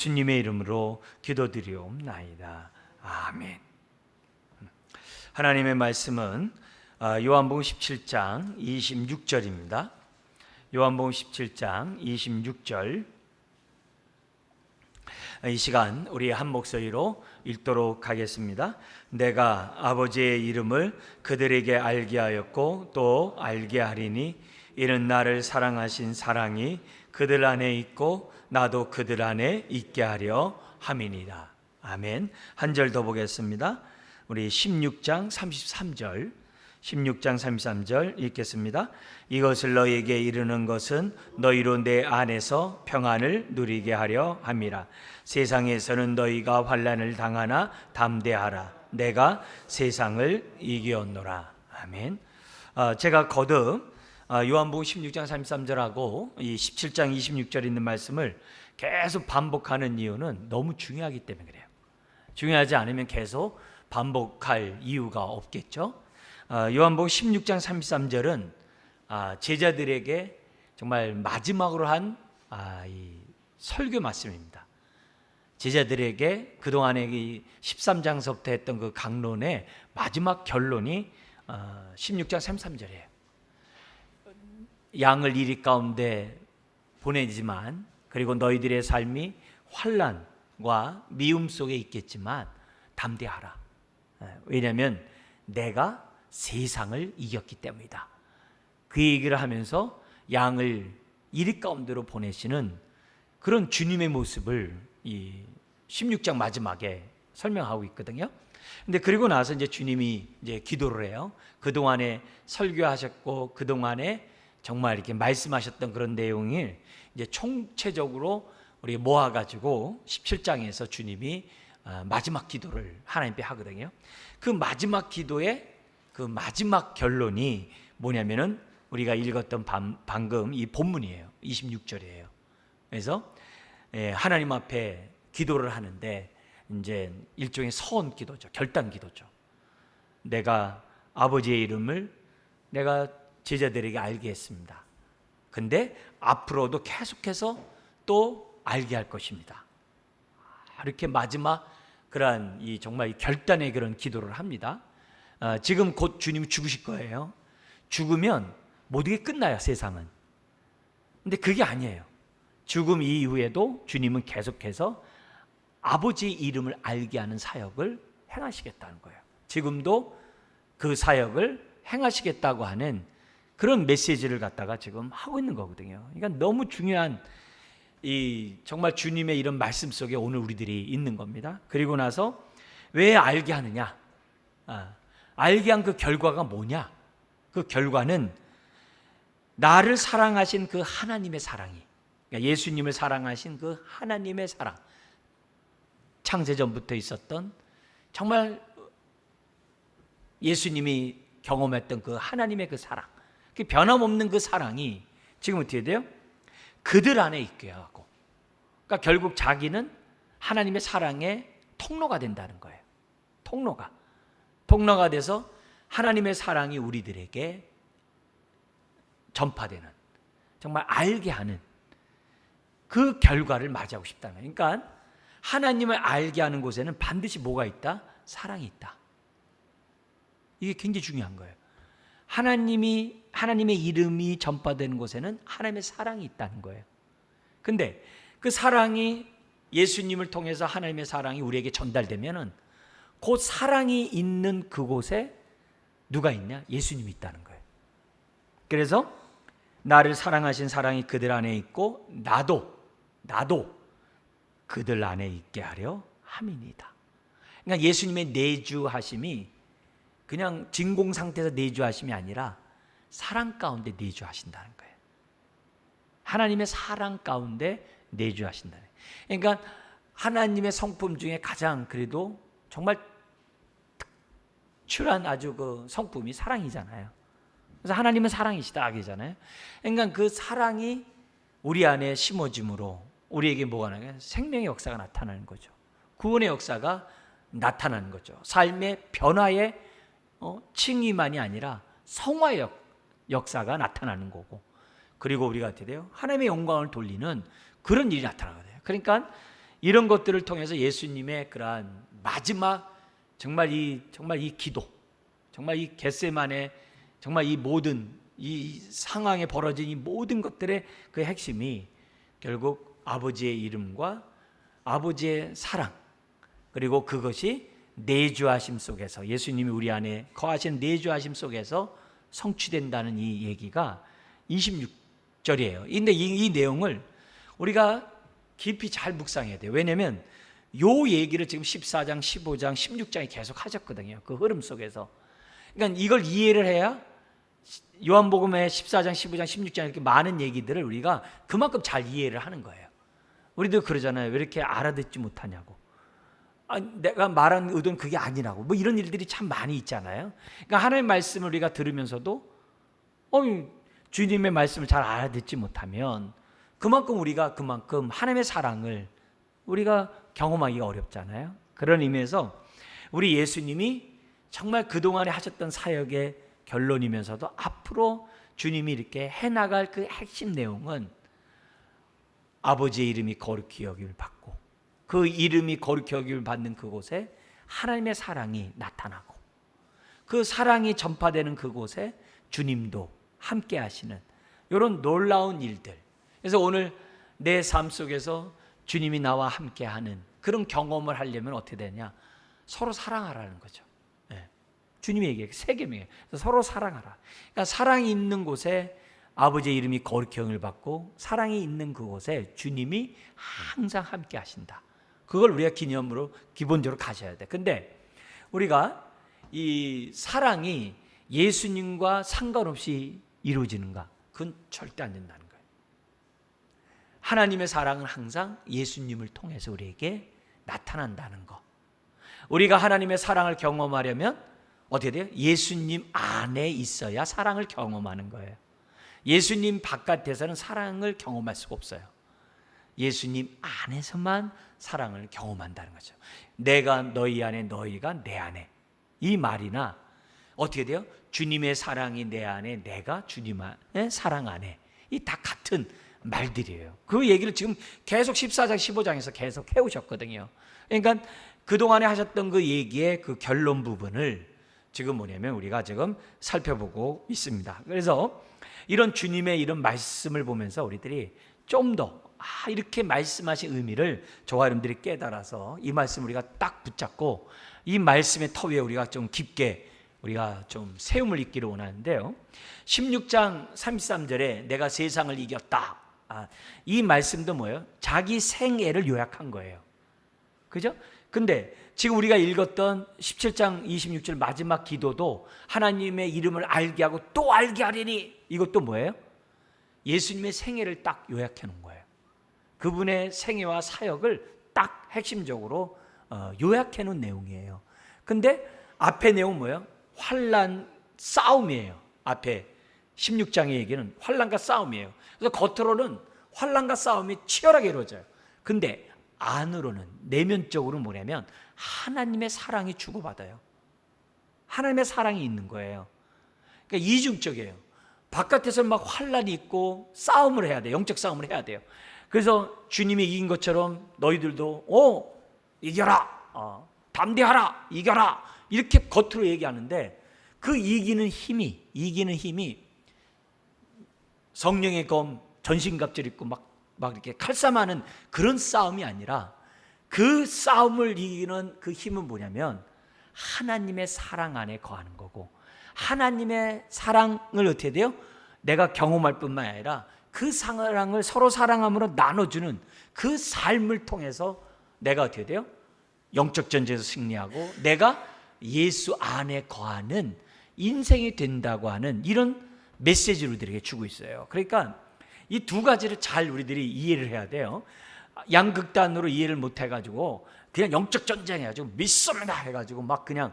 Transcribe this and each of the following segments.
주님의 이름으로 기도드리옵나이다. 아멘. 하나님의 말씀은 요한복음 17장 26절입니다. 요한복음 17장 26절, 이 시간 우리 한 목소리로 읽도록 하겠습니다. 내가 아버지의 이름을 그들에게 알게 하였고 또 알게 하리니 이는 나를 사랑하신 사랑이 그들 안에 있고 나도 그들 안에 있게 하려 함이니라. 아멘. 한 절 더 보겠습니다. 우리 16장 33절, 16장 33절 읽겠습니다. 이것을 너희에게 이르는 것은 너희로 내 안에서 평안을 누리게 하려 함이라. 세상에서는 너희가 환난을 당하나 담대하라. 내가 세상을 이기었노라. 아멘. 제가 거듭 요한복음 16장 33절하고 이 17장 26절 있는 말씀을 계속 반복하는 이유는 너무 중요하기 때문에 그래요. 중요하지 않으면 계속 반복할 이유가 없겠죠. 요한복음 16장 33절은 제자들에게 정말 마지막으로 한 이 설교 말씀입니다. 제자들에게 그동안에 이 13장서부터 했던 그 강론의 마지막 결론이 16장 33절이에요. 양을 이리 가운데 보내지만, 그리고 너희들의 삶이 환난과 미움 속에 있겠지만 담대하라. 왜냐하면 내가 세상을 이겼기 때문이다. 그 얘기를 하면서 양을 이리 가운데로 보내시는 그런 주님의 모습을 이 16장 마지막에 설명하고 있거든요. 근데 그리고 나서 이제 주님이 이제 기도를 해요. 그동안에 설교하셨고 그동안에 정말 이렇게 말씀하셨던 그런 내용을 이제 총체적으로 우리 모아가지고 17장에서 주님이 마지막 기도를 하나님께 하거든요. 그 마지막 기도의 그 마지막 결론이 뭐냐면은 우리가 읽었던 방금 이 본문이에요. 26절이에요. 그래서 하나님 앞에 기도를 하는데 이제 일종의 서원 기도죠. 결단 기도죠. 내가 아버지의 이름을 내가 제자들에게 알게 했습니다. 근데 앞으로도 계속해서 또 알게 할 것입니다. 이렇게 마지막 그러한 이 정말 결단의 그런 기도를 합니다. 지금 곧 주님이 죽으실 거예요. 죽으면 모든 게 끝나요, 세상은. 근데 그게 아니에요. 죽음 이후에도 주님은 계속해서 아버지의 이름을 알게 하는 사역을 행하시겠다는 거예요. 지금도 그 사역을 행하시겠다고 하는 그런 메시지를 갖다가 지금 하고 있는 거거든요. 그러니까 너무 중요한 이 정말 주님의 이런 말씀 속에 오늘 우리들이 있는 겁니다. 그리고 나서 왜 알게 하느냐? 알게 한 그 결과가 뭐냐? 그 결과는 나를 사랑하신 그 하나님의 사랑이, 그러니까 예수님을 사랑하신 그 하나님의 사랑, 창세전부터 있었던 정말 예수님이 경험했던 그 하나님의 그 사랑, 그 변함없는 그 사랑이 지금 어떻게 돼요? 그들 안에 있게 하고, 그러니까 결국 자기는 하나님의 사랑의 통로가 된다는 거예요. 통로가 돼서 하나님의 사랑이 우리들에게 전파되는, 정말 알게 하는 그 결과를 맞이하고 싶다는 거예요. 그러니까 하나님을 알게 하는 곳에는 반드시 뭐가 있다? 사랑이 있다. 이게 굉장히 중요한 거예요. 하나님의 이름이 전파되는 곳에는 하나님의 사랑이 있다는 거예요. 근데 그 사랑이 예수님을 통해서 하나님의 사랑이 우리에게 전달되면은 그 사랑이 있는 그곳에 누가 있냐? 예수님이 있다는 거예요. 그래서 나를 사랑하신 사랑이 그들 안에 있고 나도 그들 안에 있게 하려 함이니이다. 그러니까 예수님의 내주하심이 그냥 진공 상태에서 내주하심이 아니라 사랑 가운데 내주하신다는 거예요. 하나님의 사랑 가운데 내주하신다는 거예요. 그러니까 하나님의 성품 중에 가장 그래도 정말 특출한 아주 그 성품이 사랑이잖아요. 그래서 하나님은 사랑이시다 하잖아요. 그러니까 그 사랑이 우리 안에 심어짐으로 우리에게 뭐가 나요? 생명의 역사가 나타나는 거죠. 구원의 역사가 나타나는 거죠. 삶의 변화의 칭의만이 아니라 성화의 역사가 나타나는 거고, 그리고 우리가 어떻게 돼요? 하나님의 영광을 돌리는 그런 일이 나타나거든요. 그러니까 이런 것들을 통해서 예수님의 그러한 마지막 정말 이 기도, 정말 이 겟세마네, 정말 이 모든 이 상황에 벌어진 이 모든 것들의 그 핵심이 결국 아버지의 이름과 아버지의 사랑, 그리고 그것이 내주하심 속에서, 예수님이 우리 안에 거하시는 내주하심 속에서 성취된다는 이 얘기가 26절이에요. 근데 이 내용을 우리가 깊이 잘 묵상해야 돼요. 왜냐하면 요 얘기를 지금 14장, 15장, 16장에 계속 하셨거든요. 그 흐름 속에서. 그러니까 이걸 이해를 해야 요한복음의 14장, 15장, 16장 이렇게 많은 얘기들을 우리가 그만큼 잘 이해를 하는 거예요. 우리도 그러잖아요. 왜 이렇게 알아듣지 못하냐고. 내가 말한 의도는 그게 아니라고. 뭐 이런 일들이 참 많이 있잖아요. 그러니까 하나님의 말씀을 우리가 들으면서도 주님의 말씀을 잘 알아듣지 못하면 우리가 그만큼 하나님의 사랑을 우리가 경험하기가 어렵잖아요. 그런 의미에서 우리 예수님이 정말 그동안에 하셨던 사역의 결론이면서도 앞으로 주님이 이렇게 해나갈 그 핵심 내용은 아버지의 이름이 거룩히 여김을 받고, 그 이름이 거룩히 여김을 받는 그곳에 하나님의 사랑이 나타나고, 그 사랑이 전파되는 그곳에 주님도 함께 하시는 이런 놀라운 일들. 그래서 오늘 내 삶 속에서 주님이 나와 함께 하는 그런 경험을 하려면 어떻게 되냐? 서로 사랑하라는 거죠. 주님이 얘기해요. 세 계명이에요. 서로 사랑하라. 그러니까 사랑이 있는 곳에 아버지의 이름이 거룩히 여김을 받고, 사랑이 있는 그곳에 주님이 항상 함께 하신다. 그걸 우리가 기념으로 기본적으로 가져야 돼. 근데 우리가 이 사랑이 예수님과 상관없이 이루어지는가? 그건 절대 안 된다는 거예요. 하나님의 사랑은 항상 예수님을 통해서 우리에게 나타난다는 거. 우리가 하나님의 사랑을 경험하려면 어떻게 돼요? 예수님 안에 있어야 사랑을 경험하는 거예요. 예수님 바깥에서는 사랑을 경험할 수가 없어요. 예수님 안에서만 사랑을 경험한다는 거죠. 내가 너희 안에, 너희가 내 안에. 이 말이나 어떻게 돼요? 주님의 사랑이 내 안에, 내가 주님의 사랑 안에. 이 다 같은 말들이에요. 그 얘기를 지금 계속 14장, 15장에서 계속 해오셨거든요. 그러니까 그동안에 하셨던 그 얘기의 그 결론 부분을 지금 뭐냐면 우리가 지금 살펴보고 있습니다. 그래서 이런 주님의 이런 말씀을 보면서 우리들이 좀 더 이렇게 말씀하신 의미를 저와 여러분들이 깨달아서 이 말씀 우리가 딱 붙잡고 이 말씀의 터 위에 우리가 좀 깊게 우리가 좀 세움을 잇기를 원하는데요. 16장 33절에 내가 세상을 이겼다. 이 말씀도 뭐예요? 자기 생애를 요약한 거예요. 그죠? 근데 지금 우리가 읽었던 17장 26절 마지막 기도도 하나님의 이름을 알게 하고 또 알게 하리니, 이것도 뭐예요? 예수님의 생애를 딱 요약해 놓은 거예요. 그분의 생애와 사역을 딱 핵심적으로 요약해 놓은 내용이에요. 근데 앞에 내용은 뭐예요? 환난, 싸움이에요. 앞에 16장의 얘기는 환난과 싸움이에요. 그래서 겉으로는 환난과 싸움이 치열하게 이루어져요. 근데 안으로는, 내면적으로는 뭐냐면 하나님의 사랑이 주고받아요. 하나님의 사랑이 있는 거예요. 그러니까 이중적이에요. 바깥에서는 막 환난이 있고 싸움을 해야 돼요. 영적 싸움을 해야 돼요. 그래서 주님이 이긴 것처럼 너희들도 이겨라, 담대하라, 이겨라, 이렇게 겉으로 얘기하는데 그 이기는 힘이 성령의 검, 전신갑질 입고 막 이렇게 칼싸움하는 그런 싸움이 아니라, 그 싸움을 이기는 그 힘은 뭐냐면 하나님의 사랑 안에 거하는 거고, 하나님의 사랑을 어떻게 돼요? 내가 경험할 뿐만 아니라 그 사랑을 서로 사랑함으로 나눠주는 그 삶을 통해서 내가 어떻게 돼요? 영적 전쟁에서 승리하고 내가 예수 안에 거하는 인생이 된다고 하는 이런 메시지를 우리들에게 주고 있어요. 그러니까 이 두 가지를 잘 우리들이 이해를 해야 돼요. 양극단으로 이해를 못 해가지고 그냥 영적 전쟁 해가지고 믿습니다 해가지고 막 그냥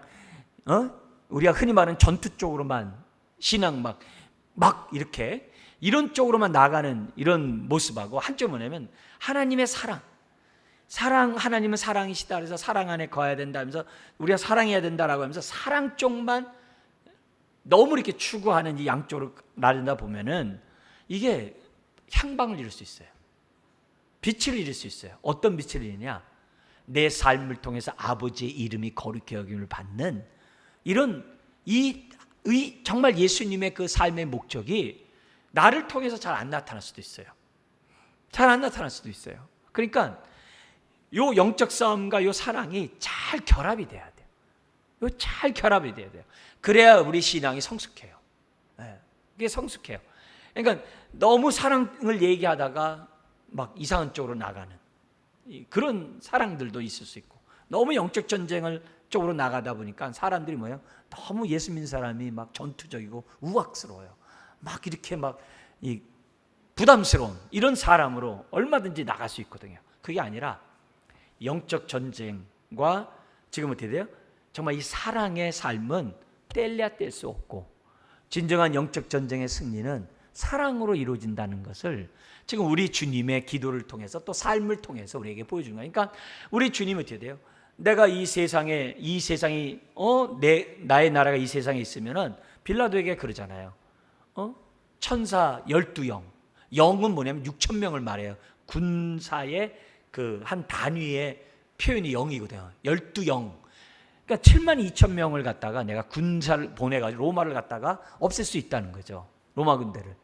우리가 흔히 말하는 전투 쪽으로만 신앙 막 이렇게 이런 쪽으로만 나가는 이런 모습하고, 한쪽 뭐냐면 하나님의 사랑, 하나님은 사랑이시다 그래서 사랑 안에 거해야 된다 하면서 우리가 사랑해야 된다라고 하면서 사랑 쪽만 너무 이렇게 추구하는 이 양쪽으로 나른다 보면은 이게 향방을 이룰 수 있어요. 빛을 잃을 수 있어요. 어떤 빛을 잃느냐? 내 삶을 통해서 아버지의 이름이 거룩히 여김을 받는 이런 정말 예수님의 그 삶의 목적이 나를 통해서 잘 안 나타날 수도 있어요. 잘 안 나타날 수도 있어요. 그러니까 요 영적 싸움과 요 사랑이 잘 결합이 돼야 돼요. 요 잘 결합이 돼야 돼요. 그래야 우리 신앙이 성숙해요. 그게 성숙해요. 그러니까 너무 사랑을 얘기하다가 막 이상한 쪽으로 나가는 그런 사랑들도 있을 수 있고, 너무 영적 전쟁을 쪽으로 나가다 보니까 사람들이 뭐예요? 너무 예수 믿는 사람이 막 전투적이고 우악스러워요. 막 이렇게 막 부담스러운 이런 사람으로 얼마든지 나갈 수 있거든요. 그게 아니라 영적 전쟁과 지금 어떻게 돼요? 정말 이 사랑의 삶은 뗄래야 뗄 수 없고, 진정한 영적 전쟁의 승리는 사랑으로 이루어진다는 것을 지금 우리 주님의 기도를 통해서 또 삶을 통해서 우리에게 보여준 거예요. 그러니까 우리 주님은 어떻게 돼요? 내가 이 세상이 나의 나라가 이 세상에 있으면은 빌라도에게 그러잖아요. 천사 12영, 영은 뭐냐면 6,000명을 말해요. 군사의 그 한 단위의 표현이 영이거든요. 12영. 그러니까 72,000명을 갖다가 내가 군사를 보내가지고 로마를 갖다가 없앨 수 있다는 거죠. 로마 군대를.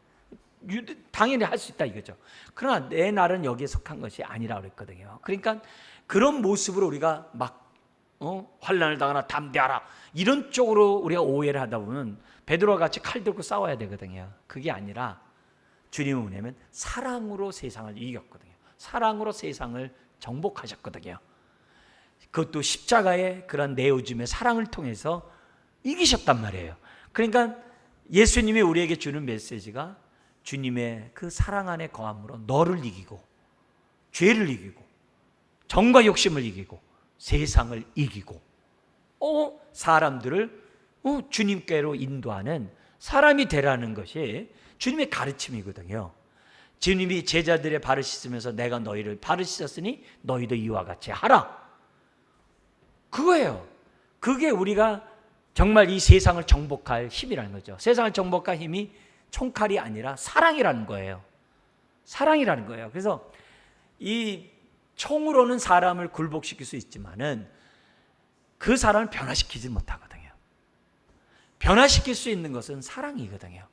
당연히 할 수 있다 이거죠. 그러나 내 날은 여기에 속한 것이 아니라고 그랬거든요. 그러니까 그런 모습으로 우리가 막 환난을 당하나 담대하라 이런 쪽으로 우리가 오해를 하다 보면 베드로와 같이 칼 들고 싸워야 되거든요. 그게 아니라 주님은 뭐냐면 사랑으로 세상을 이겼거든요. 사랑으로 세상을 정복하셨거든요. 그것도 십자가의 그런 내어줌의 사랑을 통해서 이기셨단 말이에요. 그러니까 예수님이 우리에게 주는 메시지가 주님의 그 사랑 안에 거함으로 너를 이기고 죄를 이기고 정과 욕심을 이기고 세상을 이기고 사람들을 주님께로 인도하는 사람이 되라는 것이 주님의 가르침이거든요. 주님이 제자들의 발을 씻으면서 내가 너희를 발을 씻었으니 너희도 이와 같이 하라. 그거예요. 그게 우리가 정말 이 세상을 정복할 힘이라는 거죠. 세상을 정복할 힘이 총칼이 아니라 사랑이라는 거예요. 사랑이라는 거예요. 그래서 이 총으로는 사람을 굴복시킬 수 있지만은 그 사람을 변화시키지 못하거든요. 변화시킬 수 있는 것은 사랑이거든요.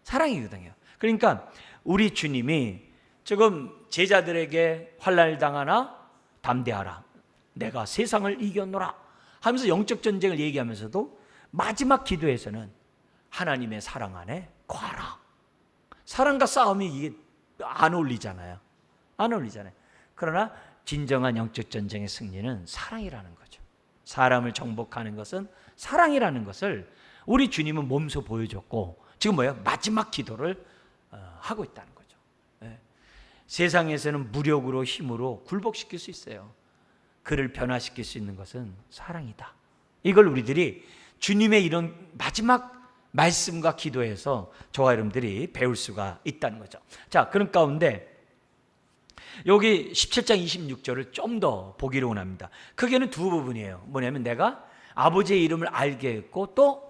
사랑이거든요. 그러니까 우리 주님이 지금 제자들에게 환난을 당하나 담대하라. 내가 세상을 이겼노라 하면서 영적 전쟁을 얘기하면서도 마지막 기도에서는 하나님의 사랑 안에 거하라. 사랑과 싸움이 이게 안 어울리잖아요. 안 어울리잖아요. 그러나 진정한 영적 전쟁의 승리는 사랑이라는 거죠. 사람을 정복하는 것은 사랑이라는 것을 우리 주님은 몸소 보여줬고 지금 뭐예요? 마지막 기도를 하고 있다는 거죠. 세상에서는 무력으로 힘으로 굴복시킬 수 있어요. 그를 변화시킬 수 있는 것은 사랑이다. 이걸 우리들이 주님의 이런 마지막 말씀과 기도에서 저와 여러분들이 배울 수가 있다는 거죠. 자, 그런 가운데 여기 17장 26절을 좀 더 보기를 원합니다. 크게는 두 부분이에요. 뭐냐면 내가 아버지의 이름을 알게 했고 또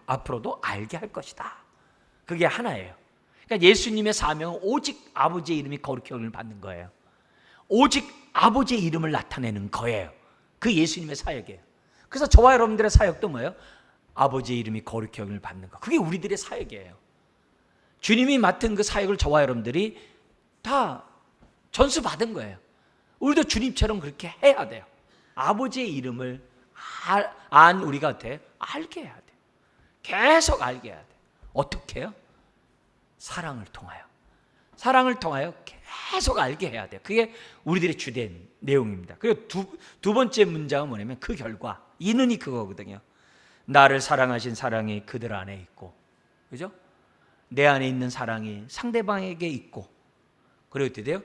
앞으로도 알게 할 것이다. 그게 하나예요. 그러니까 예수님의 사명은 오직 아버지의 이름이 거룩히 여김을 받는 거예요. 오직 아버지의 이름을 나타내는 거예요. 그 예수님의 사역이에요. 그래서 저와 여러분들의 사역도 뭐예요? 아버지의 이름이 거룩히 여김을 받는 거. 그게 우리들의 사역이에요. 주님이 맡은 그 사역을 저와 여러분들이 다 전수 받은 거예요. 우리도 주님처럼 그렇게 해야 돼요. 아버지의 이름을 우리가 알게 해야 돼요. 계속 알게 해야 돼요. 어떻게 해요? 사랑을 통하여. 사랑을 통하여 계속 알게 해야 돼요. 그게 우리들의 주된 내용입니다. 그리고 두 번째 문장은 뭐냐면 그 결과, 이는이 그거거든요. 나를 사랑하신 사랑이 그들 안에 있고, 그죠? 내 안에 있는 사랑이 상대방에게 있고, 그리고 어떻게 돼요?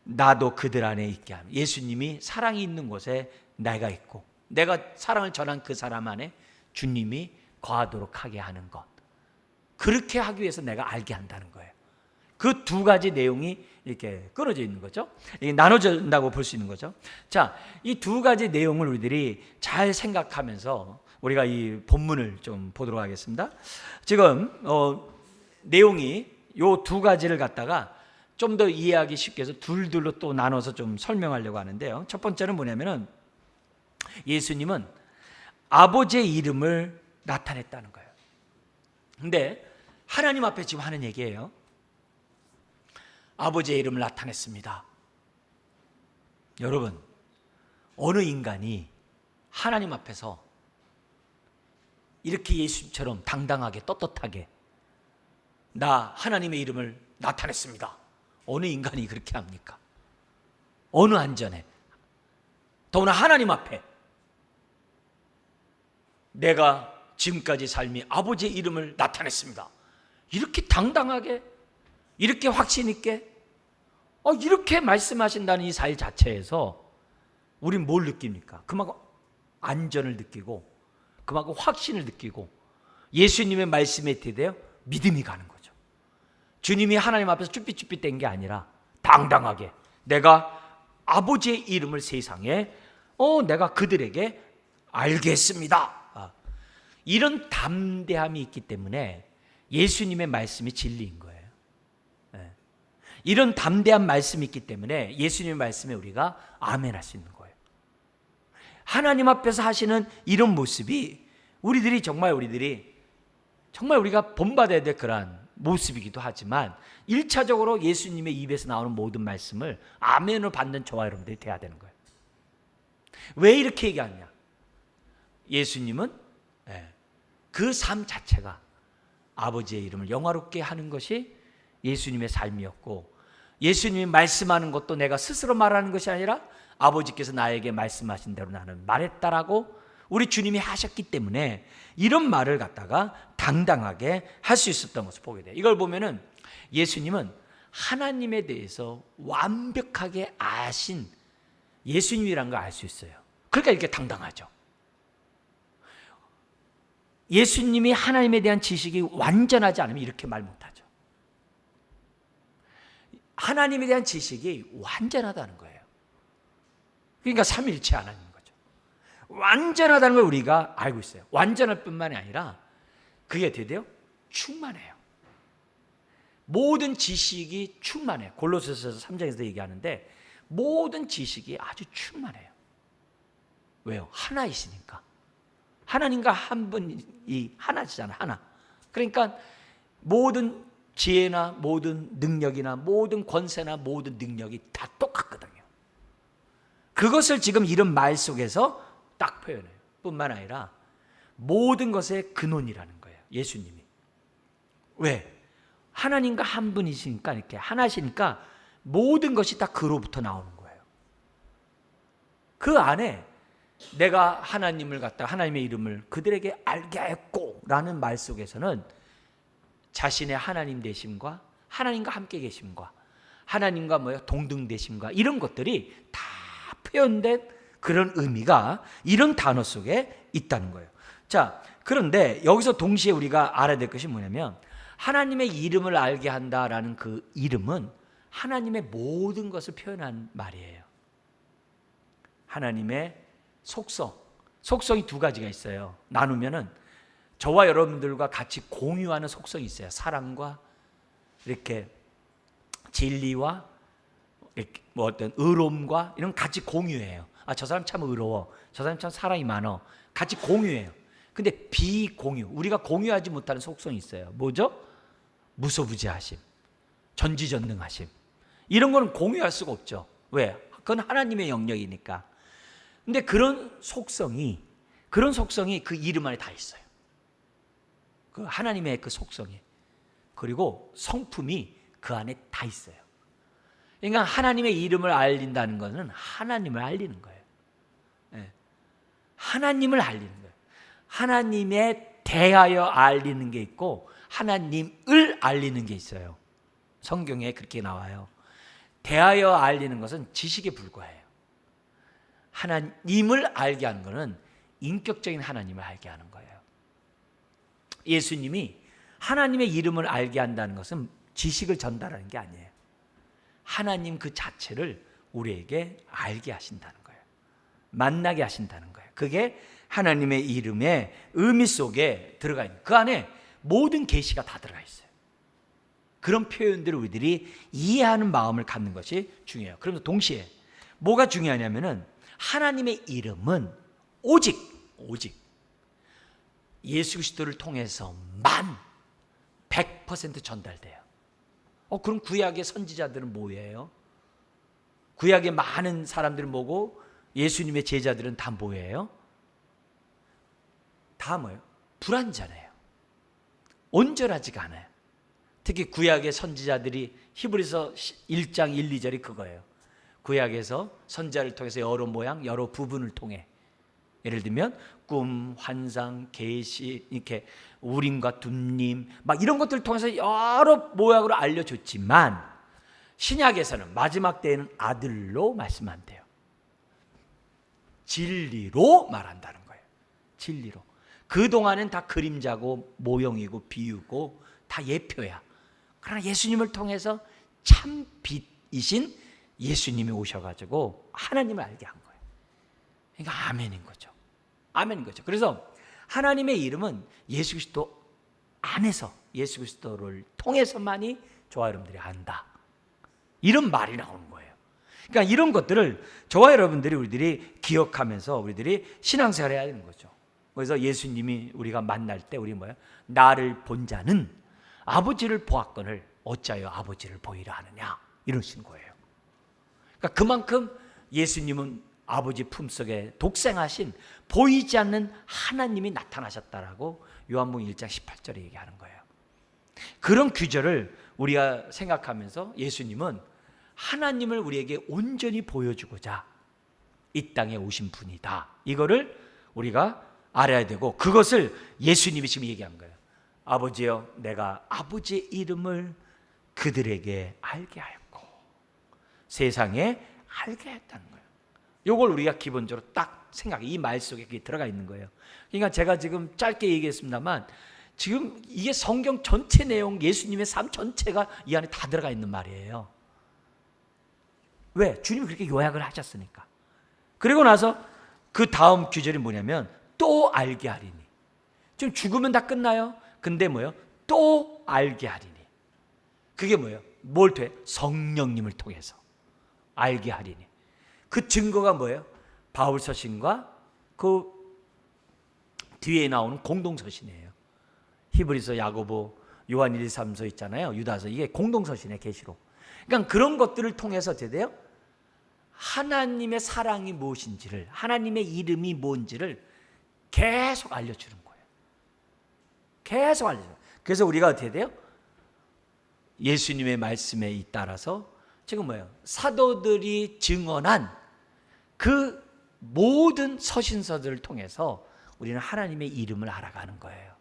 나도 그들 안에 있게 하면, 예수님이 사랑이 있는 곳에 내가 있고, 내가 사랑을 전한 그 사람 안에 주님이 거하도록 하게 하는 것. 그렇게 하기 위해서 내가 알게 한다는 거예요. 그 두 가지 내용이 이렇게 끊어져 있는 거죠. 나눠진다고 볼 수 있는 거죠. 자, 이 두 가지 내용을 우리들이 잘 생각하면서 우리가 이 본문을 좀 보도록 하겠습니다. 지금 내용이 요 두 가지를 갖다가 좀 더 이해하기 쉽게 해서 둘로 또 나눠서 좀 설명하려고 하는데요. 첫 번째는 뭐냐면은 예수님은 아버지의 이름을 나타냈다는 거예요. 근데 하나님 앞에 지금 하는 얘기예요. 아버지의 이름을 나타냈습니다. 여러분, 어느 인간이 하나님 앞에서 이렇게 예수님처럼 당당하게 떳떳하게 나 하나님의 이름을 나타냈습니다. 어느 인간이 그렇게 합니까? 어느 안전에, 더구나 하나님 앞에 내가 지금까지 삶이 아버지의 이름을 나타냈습니다. 이렇게 당당하게, 이렇게 확신 있게, 이렇게 말씀하신다는 이 사실 자체에서 우린 뭘 느낍니까? 그만큼 안전을 느끼고, 그만큼 확신을 느끼고, 예수님의 말씀에 대하여 믿음이 가는 거죠. 주님이 하나님 앞에서 쭈삣쭈삣 된 게 아니라 당당하게 내가 아버지의 이름을 세상에 내가 그들에게 알게 했습니다. 이런 담대함이 있기 때문에 예수님의 말씀이 진리인 거예요. 이런 담대한 말씀이 있기 때문에 예수님의 말씀에 우리가 아멘 할 수 있는 거예요. 하나님 앞에서 하시는 이런 모습이 우리들이 정말 우리가 본받아야 될 그러한 모습이기도 하지만 1차적으로 예수님의 입에서 나오는 모든 말씀을 아멘으로 받는 저와 여러분들이 돼야 되는 거예요. 왜 이렇게 얘기하냐? 예수님은 그 삶 자체가 아버지의 이름을 영화롭게 하는 것이 예수님의 삶이었고, 예수님이 말씀하는 것도 내가 스스로 말하는 것이 아니라 아버지께서 나에게 말씀하신 대로 나는 말했다라고 우리 주님이 하셨기 때문에 이런 말을 갖다가 당당하게 할 수 있었던 것을 보게 돼요. 이걸 보면은 예수님은 하나님에 대해서 완벽하게 아신 예수님이라는 걸 알 수 있어요. 그러니까 이렇게 당당하죠. 예수님이 하나님에 대한 지식이 완전하지 않으면 이렇게 말 못하죠. 하나님에 대한 지식이 완전하다는 거예요. 그러니까 삼위일체 하나님인 거죠. 완전하다는 걸 우리가 알고 있어요. 완전할 뿐만이 아니라 그게 되대요? 충만해요. 모든 지식이 충만해요. 골로새서 3장에서 얘기하는데 모든 지식이 아주 충만해요. 왜요? 하나이시니까. 하나님과 한 분이 하나시잖아요. 하나. 그러니까 모든 지혜나 모든 능력이나 모든 권세나 모든 능력이 다 똑같거든요. 그것을 지금 이런 말 속에서 딱 표현해요. 뿐만 아니라 모든 것의 근원이라는 거예요. 예수님이. 왜? 하나님과 한 분이시니까, 이렇게 하나시니까 모든 것이 다 그로부터 나오는 거예요. 그 안에 내가 하나님을 갖다 하나님의 이름을 그들에게 알게 하였고 라는 말 속에서는 자신의 하나님 되심과 하나님과 함께 계심과 하나님과 동등 되심과 이런 것들이 다 표현된 그런 의미가 이런 단어 속에 있다는 거예요. 자, 그런데 여기서 동시에 우리가 알아야 될 것이 뭐냐면 하나님의 이름을 알게 한다라는 그 이름은 하나님의 모든 것을 표현한 말이에요. 하나님의 속성이 두 가지가 있어요. 나누면은 저와 여러분들과 같이 공유하는 속성이 있어요. 사랑과 이렇게 진리와 이렇게 어떤 의로움과 이런 같이 공유해요. 저 사람 참 의로워. 저 사람 참 사랑이 많어. 같이 공유해요. 근데 비공유, 우리가 공유하지 못하는 속성이 있어요. 뭐죠? 무소부지하심, 전지전능하심. 이런 거는 공유할 수가 없죠. 왜? 그건 하나님의 영역이니까. 근데 그런 속성이 그 이름 안에 다 있어요. 그 하나님의 그 속성이. 그리고 성품이 그 안에 다 있어요. 그러니까 하나님의 이름을 알린다는 것은 하나님을 알리는 거예요. 하나님을 알리는 거예요. 하나님에 대하여 알리는 게 있고 하나님을 알리는 게 있어요. 성경에 그렇게 나와요. 대하여 알리는 것은 지식에 불과해요. 하나님을 알게 하는 것은 인격적인 하나님을 알게 하는 거예요. 예수님이 하나님의 이름을 알게 한다는 것은 지식을 전달하는 게 아니에요. 하나님 그 자체를 우리에게 알게 하신다는 거예요. 만나게 하신다는 거예요. 그게 하나님의 이름의 의미 속에 들어가 있는, 그 안에 모든 계시가 다 들어가 있어요. 그런 표현들을 우리들이 이해하는 마음을 갖는 것이 중요해요. 그러면서 동시에 뭐가 중요하냐면은 하나님의 이름은 오직 예수 그리스도를 통해서만 100% 전달돼요. 그럼 구약의 선지자들은 뭐예요? 구약의 많은 사람들은 뭐고 예수님의 제자들은 다 뭐예요? 다 뭐예요? 불완전해요. 온전하지가 않아요. 특히 구약의 선지자들이 히브리서 1장 1, 2절이 그거예요. 구약에서 선지자를 통해서 여러 모양, 여러 부분을 통해 예를 들면 꿈, 환상, 계시, 이렇게 우림과 둔림 막 이런 것들을 통해서 여러 모양으로 알려줬지만 신약에서는 마지막 때에는 아들로 말씀한대요. 진리로 말한다는 거예요. 진리로. 그동안은 다 그림자고 모형이고 비유고 다 예표야. 그러나 예수님을 통해서 참 빛이신 예수님이 오셔가지고 하나님을 알게 한 거예요. 그러니까 아멘인 거죠. 아멘인 거죠. 그래서 하나님의 이름은 예수 그리스도 안에서 예수 그리스도를 통해서만이 저와 여러분들이 안다. 이런 말이 나오는 거예요. 그러니까 이런 것들을 저와 여러분들이 우리들이 기억하면서 우리들이 신앙생활을 해야 되는 거죠. 그래서 예수님이 우리가 만날 때 우리 뭐야? 나를 본 자는 아버지를 보았거늘 어찌하여 아버지를 보이라 하느냐 이러신 거예요. 그러니까 그만큼 예수님은 아버지 품속에 독생하신 보이지 않는 하나님이 나타나셨다라고 요한복음 1장 18절에 얘기하는 거예요. 그런 규절을 우리가 생각하면서 예수님은 하나님을 우리에게 온전히 보여주고자 이 땅에 오신 분이다. 이거를 우리가 알아야 되고 그것을 예수님이 지금 얘기한 거예요. 아버지여 내가 아버지의 이름을 그들에게 알게 하였고 세상에 알게 했다는 거예요. 이걸 우리가 기본적으로 딱 생각해. 이 말 속에 그게 들어가 있는 거예요. 그러니까 제가 지금 짧게 얘기했습니다만 지금 이게 성경 전체 내용 예수님의 삶 전체가 이 안에 다 들어가 있는 말이에요. 왜? 주님이 그렇게 요약을 하셨으니까. 그리고 나서 그 다음 규절이 뭐냐면 또 알게 하리니. 지금 죽으면 다 끝나요. 근데 뭐예요? 또 알게 하리니. 그게 뭐예요? 뭘 통해? 성령님을 통해서 알게 하리니. 그 증거가 뭐예요? 바울 서신과 그 뒤에 나오는 공동 서신이에요. 히브리서, 야고보, 요한 1, 2, 3서 있잖아요. 유다서. 이게 공동 서신의 계시록. 그러니까 그런 것들을 통해서 어떻게 돼요? 하나님의 사랑이 무엇인지를, 하나님의 이름이 뭔지를 계속 알려주는 거예요. 계속 알려줘요. 그래서 우리가 어떻게 돼요? 예수님의 말씀에 따라서 지금 뭐예요? 사도들이 증언한 그 모든 서신서들을 통해서 우리는 하나님의 이름을 알아가는 거예요.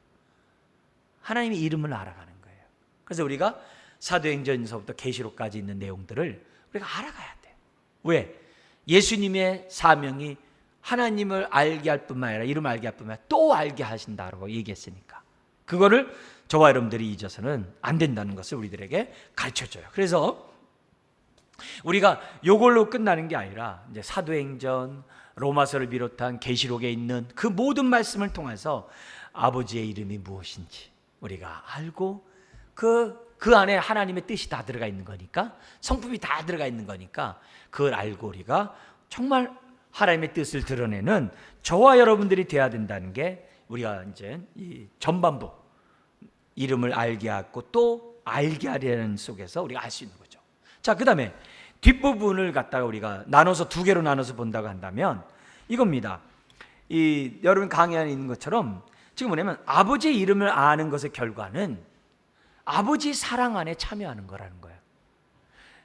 하나님의 이름을 알아가는 거예요. 그래서 우리가 사도행전서부터 계시록까지 있는 내용들을 우리가 알아가야 돼요. 왜? 예수님의 사명이 하나님을 알게 할 뿐만 아니라 이름을 알게 할 뿐만 아니라 또 알게 하신다고 얘기했으니까 그거를 저와 여러분들이 잊어서는 안 된다는 것을 우리들에게 가르쳐줘요. 그래서 우리가 이걸로 끝나는 게 아니라 이제 사도행전, 로마서를 비롯한 계시록에 있는 그 모든 말씀을 통해서 아버지의 이름이 무엇인지 우리가 알고 그 안에 하나님의 뜻이 다 들어가 있는 거니까 성품이 다 들어가 있는 거니까 그걸 알고 우리가 정말 하나님의 뜻을 드러내는 저와 여러분들이 돼야 된다는 게 우리가 이제 이 전반부 이름을 알게 하고 또 알게 하려는 속에서 우리가 알 수 있는 거죠. 자, 그 다음에 뒷부분을 갖다가 우리가 나눠서 두 개로 나눠서 본다고 한다면 이겁니다. 이 여러분 강의 안에 있는 것처럼 지금 뭐냐면 아버지의 이름을 아는 것의 결과는 아버지 사랑 안에 참여하는 거라는 거예요.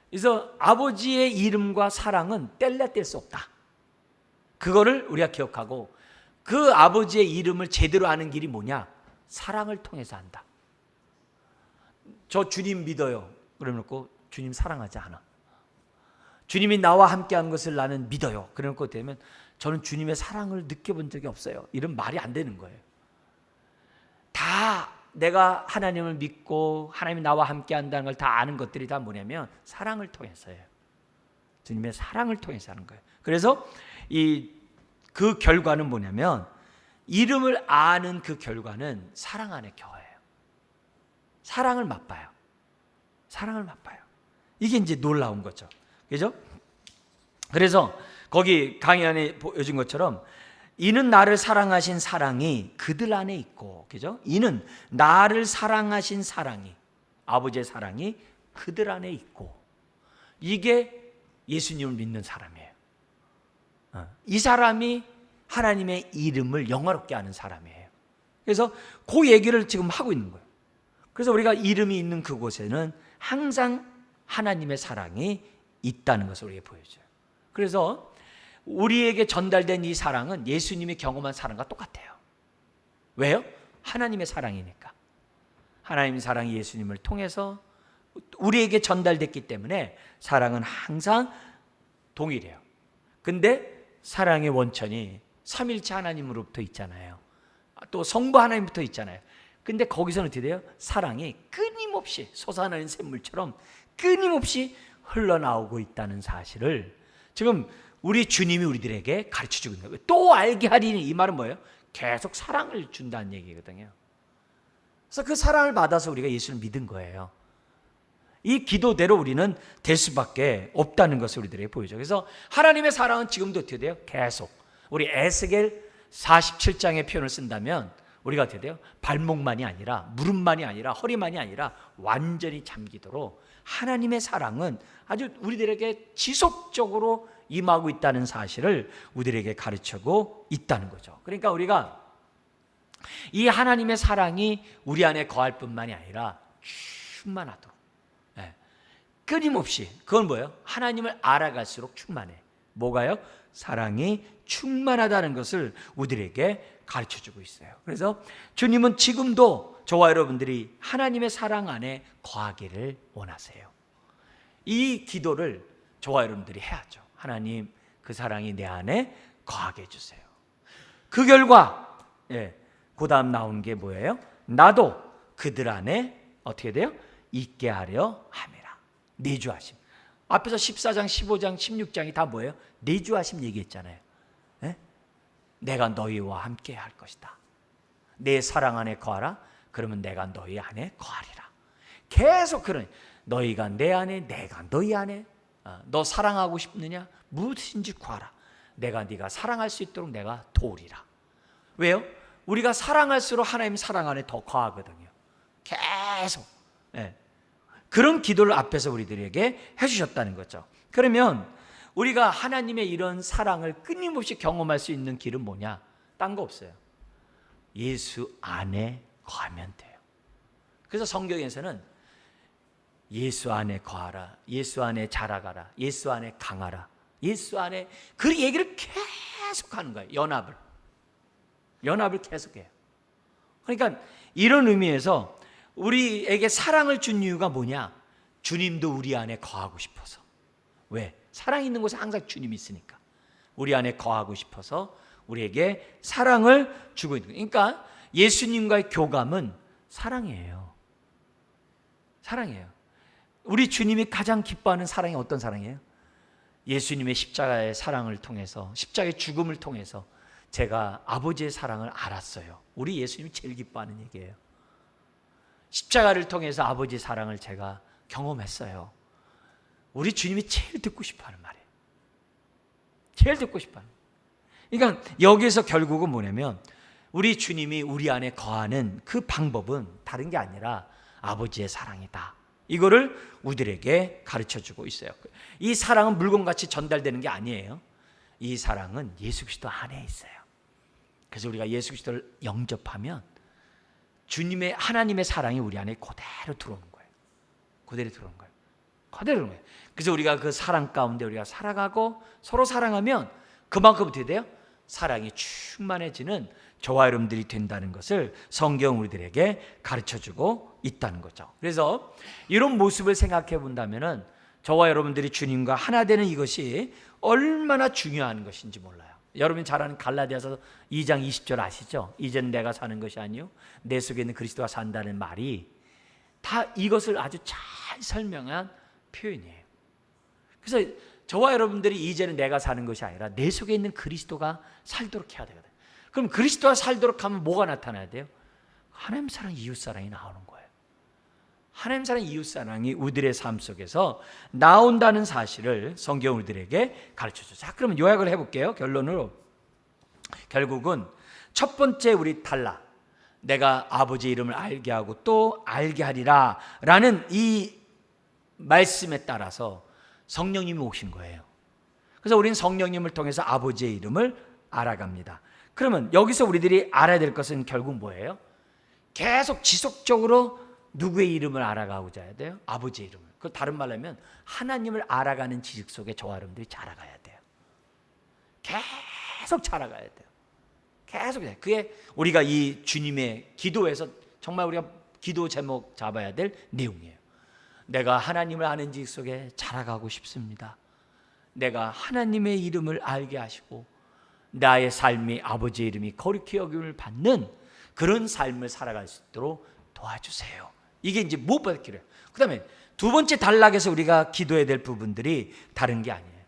그래서 아버지의 이름과 사랑은 뗄래야 뗄 수 없다. 그거를 우리가 기억하고 그 아버지의 이름을 제대로 아는 길이 뭐냐? 사랑을 통해서 한다. 저 주님 믿어요. 그래놓고 주님 사랑하지 않아. 주님이 나와 함께한 것을 나는 믿어요. 그래놓고 되면 저는 주님의 사랑을 느껴본 적이 없어요. 이런 말이 안 되는 거예요. 다 내가 하나님을 믿고 하나님이 나와 함께한다는 걸 다 아는 것들이 다 뭐냐면 사랑을 통해서예요. 주님의 사랑을 통해서 하는 거예요. 그래서 그 결과는 뭐냐면 이름을 아는 그 결과는 사랑 안에 겨워요. 사랑을 맛봐요. 사랑을 맛봐요. 이게 이제 놀라운 거죠. 그죠? 그래서 거기 강의 안에 보여준 것처럼 이는 나를 사랑하신 사랑이 그들 안에 있고, 그죠? 이는 나를 사랑하신 사랑이, 아버지의 사랑이 그들 안에 있고, 이게 예수님을 믿는 사람이에요. 이 사람이 하나님의 이름을 영화롭게 하는 사람이에요. 그래서 그 얘기를 지금 하고 있는 거예요. 그래서 우리가 이름이 있는 그곳에는 항상 하나님의 사랑이 있다는 것을 우리에게 보여줘요. 그래서 우리에게 전달된 이 사랑은 예수님이 경험한 사랑과 똑같아요. 왜요? 하나님의 사랑이니까. 하나님의 사랑이 예수님을 통해서 우리에게 전달됐기 때문에 사랑은 항상 동일해요. 근데 사랑의 원천이 삼일체 하나님으로부터 있잖아요. 또 성부 하나님부터 있잖아요. 근데 거기서는 어떻게 돼요? 사랑이 끊임없이 솟아나는 샘물처럼 끊임없이 흘러나오고 있다는 사실을 지금 우리 주님이 우리들에게 가르쳐주고 있는 거예요. 또 알게 하리니, 이 말은 뭐예요? 계속 사랑을 준다는 얘기거든요. 그래서 그 사랑을 받아서 우리가 예수를 믿은 거예요. 이 기도대로 우리는 될 수밖에 없다는 것을 우리들에게 보여줘. 그래서 하나님의 사랑은 지금도 어떻게 돼요? 계속. 우리 에스겔 47장의 표현을 쓴다면 우리가 어떻게 돼요? 발목만이 아니라, 무릎만이 아니라, 허리만이 아니라 완전히 잠기도록 하나님의 사랑은 아주 우리들에게 지속적으로 임하고 있다는 사실을 우리들에게 가르치고 있다는 거죠. 그러니까 우리가 이 하나님의 사랑이 우리 안에 거할 뿐만이 아니라 충만하도록, 끊임없이, 그건 뭐예요? 하나님을 알아갈수록 충만해. 뭐가요? 사랑이 충만하다는 것을 우리들에게 가르쳐주고 있어요. 그래서 주님은 지금도 저와 여러분들이 하나님의 사랑 안에 거하기를 원하세요. 이 기도를 저와 여러분들이 해야죠. 하나님, 그 사랑이 내 안에 거하게 해주세요. 그 결과 그 다음 나온 게 뭐예요? 나도 그들 안에 어떻게 돼요? 있게 하려 함이라. 내주하심. 앞에서 14장, 15장, 16장이 다 뭐예요? 내주하심 얘기했잖아요. 내가 너희와 함께 할 것이다. 내 사랑 안에 거하라. 그러면 내가 너희 안에 거하리라. 계속 그런, 너희가 내 안에, 내가 너희 안에. 너 사랑하고 싶느냐? 무엇인지 구하라. 내가 네가 사랑할 수 있도록 내가 도우리라. 왜요? 우리가 사랑할수록 하나님 사랑 안에 더 거하거든요. 계속. 그런 기도를 앞에서 우리들에게 해주셨다는 거죠. 그러면 우리가 하나님의 이런 사랑을 끊임없이 경험할 수 있는 길은 뭐냐? 딴 거 없어요. 예수 안에 거하면 돼요. 그래서 성경에서는 예수 안에 거하라, 예수 안에 자라가라, 예수 안에 강하라, 예수 안에, 그 얘기를 계속하는 거예요. 연합을 계속해요. 그러니까 이런 의미에서 우리에게 사랑을 준 이유가 뭐냐? 주님도 우리 안에 거하고 싶어서. 왜? 사랑이 있는 곳에 항상 주님이 있으니까. 우리 안에 거하고 싶어서 우리에게 사랑을 주고 있는 거예요. 그러니까 예수님과의 교감은 사랑이에요. 사랑이에요. 우리 주님이 가장 기뻐하는 사랑이 어떤 사랑이에요? 예수님의 십자가의 사랑을 통해서, 십자가의 죽음을 통해서 제가 아버지의 사랑을 알았어요. 우리 예수님이 제일 기뻐하는 얘기예요. 십자가를 통해서 아버지의 사랑을 제가 경험했어요. 우리 주님이 제일 듣고 싶어하는 말이에요. 제일 듣고 싶어하는. 그러니까 여기서 결국은 뭐냐면 우리 주님이 우리 안에 거하는 그 방법은 다른 게 아니라 아버지의 사랑이다. 이거를 우리들에게 가르쳐주고 있어요. 이 사랑은 물건같이 전달되는 게 아니에요. 이 사랑은 예수 그리스도 안에 있어요. 그래서 우리가 예수 그리스도를 영접하면 주님의, 하나님의 사랑이 우리 안에 그대로 들어오는 거예요. 그대로 들어오는 거예요. 그대로 들어오는 거예요. 그래서 우리가 그 사랑 가운데 우리가 살아가고 서로 사랑하면 그만큼 어떻게 돼요? 사랑이 충만해지는 저와 여러분들이 된다는 것을 성경 우리들에게 가르쳐주고 있다는 거죠. 그래서 이런 모습을 생각해 본다면은 저와 여러분들이 주님과 하나 되는 이것이 얼마나 중요한 것인지 몰라요. 여러분이 잘 아는 갈라디아서 2장 20절 아시죠? 이제는 내가 사는 것이 아니요 내 속에 있는 그리스도가 산다는 말이 다 이것을 아주 잘 설명한 표현이에요. 그래서 저와 여러분들이 이제는 내가 사는 것이 아니라 내 속에 있는 그리스도가 살도록 해야 되거든요. 그럼 그리스도가 살도록 하면 뭐가 나타나야 돼요? 하나님 사랑, 이웃 사랑이 나오는 거예요. 하나님 사랑, 이웃 사랑이 우리들의 삶 속에서 나온다는 사실을 성경 우리들에게 가르쳐줘요. 자, 그러면 요약을 해볼게요. 결론으로 결국은 첫 번째 우리 단락, 내가 아버지 이름을 알게 하고 또 알게 하리라 라는 이 말씀에 따라서 성령님이 오신 거예요. 그래서 우리는 성령님을 통해서 아버지의 이름을 알아갑니다. 그러면 여기서 우리들이 알아야 될 것은 결국 뭐예요? 계속 지속적으로 누구의 이름을 알아가고자 해야 돼요? 아버지의 이름을. 그 다른 말로 하면 하나님을 알아가는 지식 속에 저와 여러분들이 자라가야 돼요. 계속 자라가야 돼요. 계속. 그게 우리가 이 주님의 기도에서 정말 우리가 기도 제목 잡아야 될 내용이에요. 내가 하나님을 아는 지식 속에 자라가고 싶습니다. 내가 하나님의 이름을 알게 하시고 나의 삶이 아버지의 이름이 거룩히 여김을 받는 그런 삶을 살아갈 수 있도록 도와주세요. 이게 이제 무엇보다 필요해요. 그 다음에 두 번째 단락에서 우리가 기도해야 될 부분들이 다른 게 아니에요.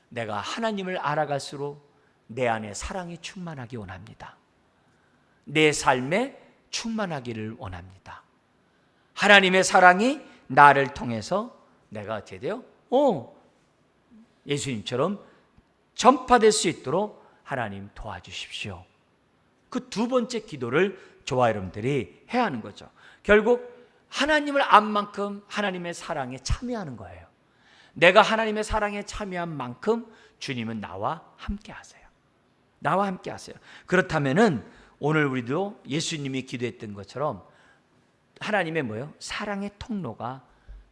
내가 하나님을 알아갈수록 내 안에 사랑이 충만하기 원합니다. 내 삶에 충만하기를 원합니다. 하나님의 사랑이 나를 통해서 내가 어떻게 돼요? 예수님처럼 전파될 수 있도록 하나님 도와주십시오. 그 두 번째 기도를 저와 여러분들이 해야 하는 거죠. 결국 하나님을 안 만큼 하나님의 사랑에 참여하는 거예요. 내가 하나님의 사랑에 참여한 만큼 주님은 나와 함께 하세요. 나와 함께 하세요. 그렇다면은 오늘 우리도 예수님이 기도했던 것처럼 하나님의 뭐예요? 사랑의 통로가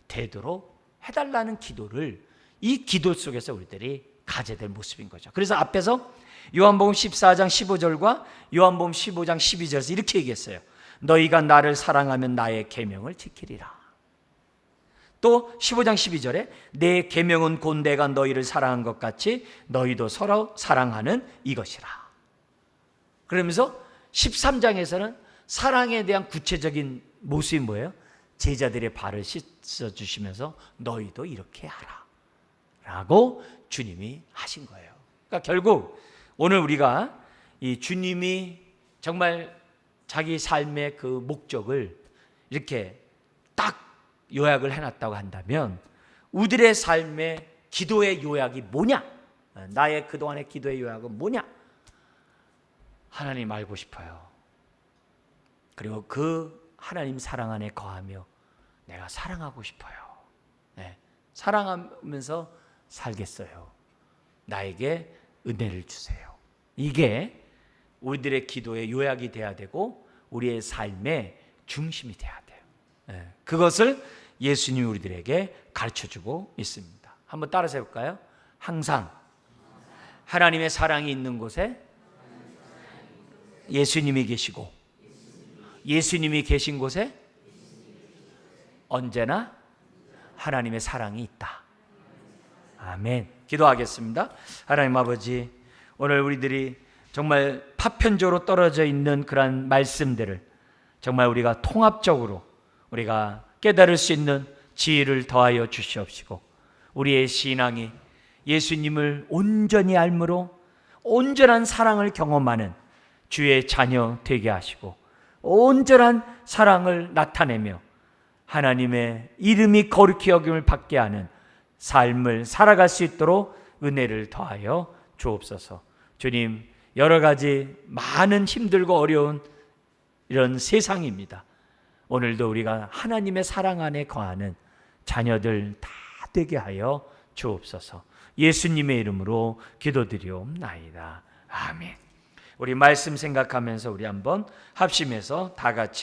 되도록 해달라는 기도를 이 기도 속에서 우리들이 가져야 될 모습인 거죠. 그래서 앞에서 요한복음 14장 15절과 요한복음 15장 12절에서 이렇게 얘기했어요. 너희가 나를 사랑하면 나의 계명을 지키리라. 또 15장 12절에 내 계명은 곧 내가 너희를 사랑한 것 같이 너희도 서로 사랑하는 이것이라. 그러면서 13장에서는 사랑에 대한 구체적인 모습이 뭐예요? 제자들의 발을 씻어주시면서 너희도 이렇게 하라 라고 주님이 하신 거예요. 그러니까 결국 오늘 우리가 이 주님이 정말 자기 삶의 그 목적을 이렇게 딱 요약을 해놨다고 한다면 우리들의 삶의 기도의 요약이 뭐냐? 나의 그동안의 기도의 요약은 뭐냐? 하나님 알고 싶어요. 그리고 그 하나님 사랑 안에 거하며 내가 사랑하고 싶어요. 네, 사랑하면서 살겠어요. 나에게 은혜를 주세요. 이게 우리들의 기도의 요약이 돼야 되고 우리의 삶의 중심이 돼야 돼요. 네, 그것을 예수님이 우리들에게 가르쳐주고 있습니다. 한번 따라서 해볼까요? 항상 하나님의 사랑이 있는 곳에 예수님이 계시고 예수님이 계신 곳에 언제나 하나님의 사랑이 있다. 아멘. 기도하겠습니다. 하나님 아버지, 오늘 우리들이 정말 파편적으로 떨어져 있는 그런 말씀들을 정말 우리가 통합적으로 우리가 깨달을 수 있는 지혜를 더하여 주시옵시고 우리의 신앙이 예수님을 온전히 알므로 온전한 사랑을 경험하는 주의 자녀 되게 하시고 온전한 사랑을 나타내며 하나님의 이름이 거룩히 여김을 받게 하는 삶을 살아갈 수 있도록 은혜를 더하여 주옵소서. 주님, 여러 가지 많은 힘들고 어려운 이런 세상입니다. 오늘도 우리가 하나님의 사랑 안에 거하는 자녀들 다 되게 하여 주옵소서. 예수님의 이름으로 기도드리옵나이다. 아멘. 우리 말씀 생각하면서 우리 한번 합심해서 다 같이